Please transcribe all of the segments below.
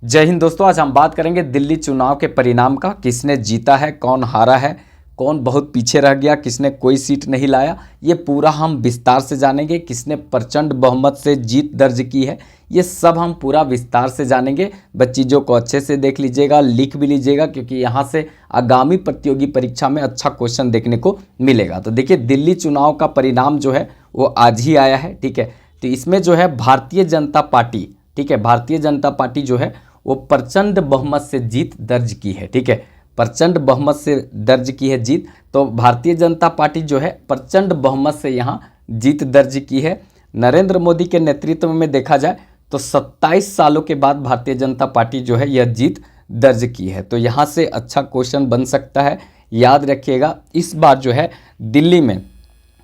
जय हिंद दोस्तों। आज हम बात करेंगे दिल्ली चुनाव के परिणाम का। किसने जीता है, कौन हारा है, कौन बहुत पीछे रह गया, किसने कोई सीट नहीं लाया, ये पूरा हम विस्तार से जानेंगे। किसने प्रचंड बहुमत से जीत दर्ज की है, ये सब हम पूरा विस्तार से जानेंगे। बस चीज़ों को अच्छे से देख लीजिएगा, लिख भी लीजिएगा, क्योंकि यहाँ से आगामी प्रतियोगी परीक्षा में अच्छा क्वेश्चन देखने को मिलेगा। तो देखिए, दिल्ली चुनाव का परिणाम जो है वो आज ही आया है। ठीक है, तो इसमें जो है भारतीय जनता पार्टी, ठीक है, भारतीय जनता पार्टी जो है वो प्रचंड बहुमत से जीत दर्ज की है। ठीक है, प्रचंड बहुमत से दर्ज की है जीत। तो भारतीय जनता पार्टी जो है प्रचंड बहुमत से यहाँ जीत दर्ज की है। नरेंद्र मोदी के नेतृत्व में देखा जाए तो 27 सालों के बाद भारतीय जनता पार्टी जो है यह जीत दर्ज की है। तो यहाँ से अच्छा क्वेश्चन बन सकता है। याद रखिएगा, इस बार जो है दिल्ली में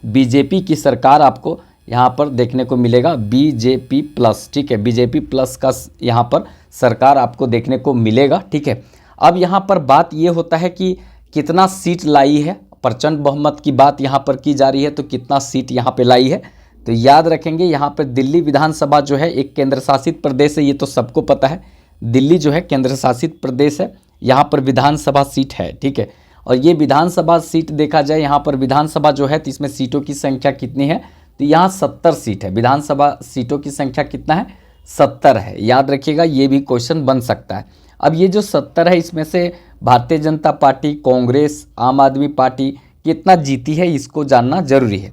बीजेपी की सरकार आपको यहाँ पर देखने को मिलेगा, बीजेपी प्लस। ठीक है, बीजेपी प्लस का यहाँ पर सरकार आपको देखने को मिलेगा। ठीक है, अब यहाँ पर बात ये होता है कि कितना सीट लाई है। प्रचंड बहुमत की बात यहाँ पर की जा रही है, तो कितना सीट यहाँ पे लाई है। तो याद रखेंगे, यहाँ पर दिल्ली विधानसभा जो है एक केंद्र शासित प्रदेश है, ये तो सबको पता है। दिल्ली जो है केंद्र शासित प्रदेश है, यहाँ पर विधानसभा सीट है। ठीक है, और ये विधानसभा सीट देखा जाए, यहाँ पर विधानसभा जो है तो इसमें सीटों की संख्या कितनी है, तो यहाँ 70 सीट है। विधानसभा सीटों की संख्या कितना है, 70 है। याद रखिएगा, ये भी क्वेश्चन बन सकता है। अब ये जो 70 है, इसमें से भारतीय जनता पार्टी, कांग्रेस, आम आदमी पार्टी कितना जीती है, इसको जानना जरूरी है।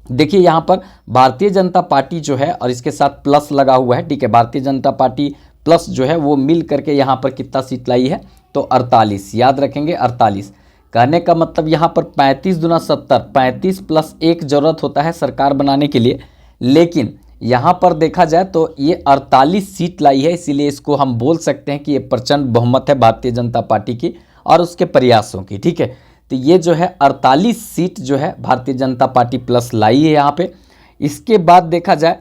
देखिए, यहाँ पर भारतीय जनता पार्टी जो है और इसके साथ प्लस लगा हुआ है। ठीक है, भारतीय जनता पार्टी प्लस जो है वो मिल करके यहाँ पर कितना सीट लाई है, तो 48। याद रखेंगे, 48। कहने का मतलब यहाँ पर 35 दूना 70, 35 प्लस 1 जरूरत होता है सरकार बनाने के लिए। लेकिन यहाँ पर देखा जाए तो ये 48 सीट लाई है, इसीलिए इसको हम बोल सकते हैं कि ये प्रचंड बहुमत है भारतीय जनता पार्टी की और उसके प्रयासों की। ठीक है, तो ये जो है 48 सीट जो है भारतीय जनता पार्टी प्लस लाई है यहाँ पे। इसके बाद देखा जाए,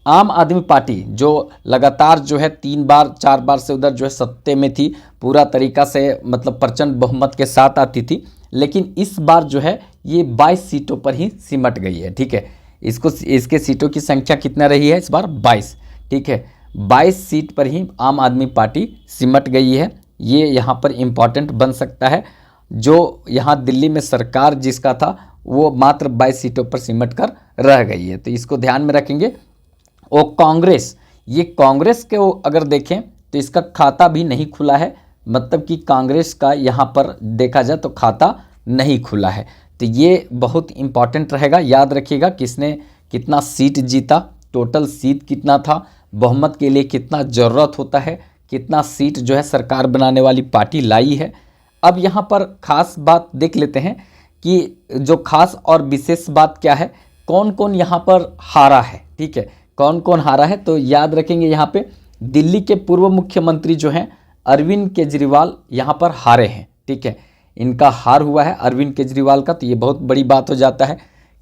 आम आदमी पार्टी जो लगातार जो है 3 बार 4 बार से उधर जो है सत्ते में थी, पूरा तरीका से मतलब प्रचंड बहुमत के साथ आती थी, लेकिन इस बार जो है ये 22 सीटों पर ही सिमट गई है। ठीक है, इसके सीटों की संख्या कितना रही है इस बार, 22। ठीक है, 22 सीट पर ही आम आदमी पार्टी सिमट गई है। ये यहाँ पर इम्पॉर्टेंट बन सकता है। जो यहाँ दिल्ली में सरकार जिसका था वो मात्र 22 सीटों पर सिमट कर रह गई है, तो इसको ध्यान में रखेंगे। और कांग्रेस, ये कांग्रेस के अगर देखें तो इसका खाता भी नहीं खुला है, मतलब कि कांग्रेस का यहाँ पर देखा जाए तो खाता नहीं खुला है। तो ये बहुत इम्पॉर्टेंट रहेगा। याद रखिएगा, किसने कितना सीट जीता, टोटल सीट कितना था, बहुमत के लिए कितना ज़रूरत होता है, कितना सीट जो है सरकार बनाने वाली पार्टी लाई है। अब यहाँ पर खास बात देख लेते हैं कि जो खास और विशेष बात क्या है, कौन कौन यहाँ पर हारा है। ठीक है, कौन कौन हारा है, तो याद रखेंगे यहाँ पे दिल्ली के पूर्व मुख्यमंत्री जो हैं अरविंद केजरीवाल यहाँ पर हारे हैं। ठीक है, इनका हार हुआ है अरविंद केजरीवाल का। तो ये बहुत बड़ी बात हो जाता है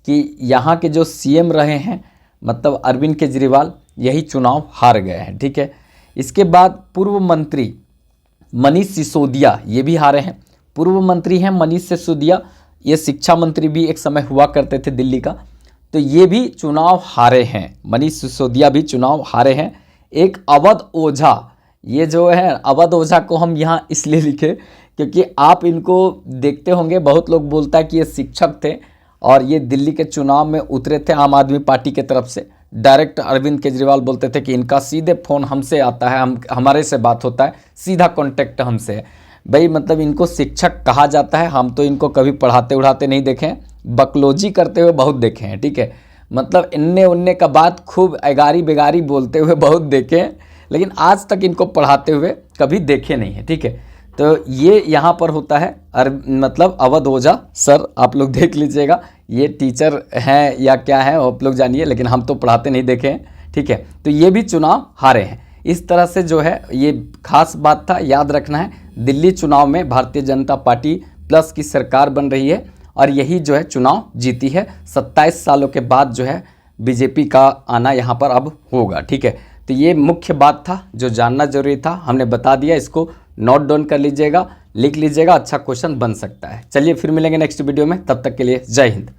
कि यहाँ के जो सीएम रहे हैं मतलब अरविंद केजरीवाल, यही चुनाव हार गए हैं। ठीक है, इसके बाद पूर्व मंत्री मनीष सिसोदिया ये भी हारे हैं। पूर्व मंत्री हैं मनीष सिसोदिया, ये शिक्षा मंत्री भी एक समय हुआ करते थे दिल्ली का, तो ये भी चुनाव हारे हैं। मनीष सिसोदिया भी चुनाव हारे हैं। एक अवध ओझा, ये जो है अवध ओझा को हम यहाँ इसलिए लिखे क्योंकि आप इनको देखते होंगे, बहुत लोग बोलता है कि ये शिक्षक थे और ये दिल्ली के चुनाव में उतरे थे आम आदमी पार्टी की तरफ से। डायरेक्ट अरविंद केजरीवाल बोलते थे कि इनका सीधे फ़ोन हमसे आता है, हमारे से बात होता है, सीधा कॉन्टेक्ट हमसे है। भाई मतलब इनको शिक्षक कहा जाता है। हम तो इनको कभी पढ़ाते उढ़ाते नहीं देखे हैं, बकलोजी करते हुए बहुत देखे हैं। ठीक है, मतलब इन्ने उन्ने का बात खूब एगारी बेगारी बोलते हुए बहुत देखे हैं, लेकिन आज तक इनको पढ़ाते हुए कभी देखे नहीं है। ठीक है, तो ये यहाँ पर होता है मतलब अवध ओझा सर, आप लोग देख लीजिएगा, ये टीचर हैं या क्या है आप लोग जानिए, लेकिन हम तो पढ़ाते नहीं देखे हैं। ठीक है, तो ये भी चुनाव हारे हैं। इस तरह से जो है ये खास बात था, याद रखना है। दिल्ली चुनाव में भारतीय जनता पार्टी प्लस की सरकार बन रही है और यही जो है चुनाव जीती है। 27 सालों के बाद जो है बीजेपी का आना यहाँ पर अब होगा। ठीक है, तो ये मुख्य बात था जो जानना जरूरी था, हमने बता दिया। इसको नोट डाउन कर लीजिएगा, लिख लीजिएगा, अच्छा क्वेश्चन बन सकता है। चलिए फिर मिलेंगे नेक्स्ट वीडियो में, तब तक के लिए जय हिंद।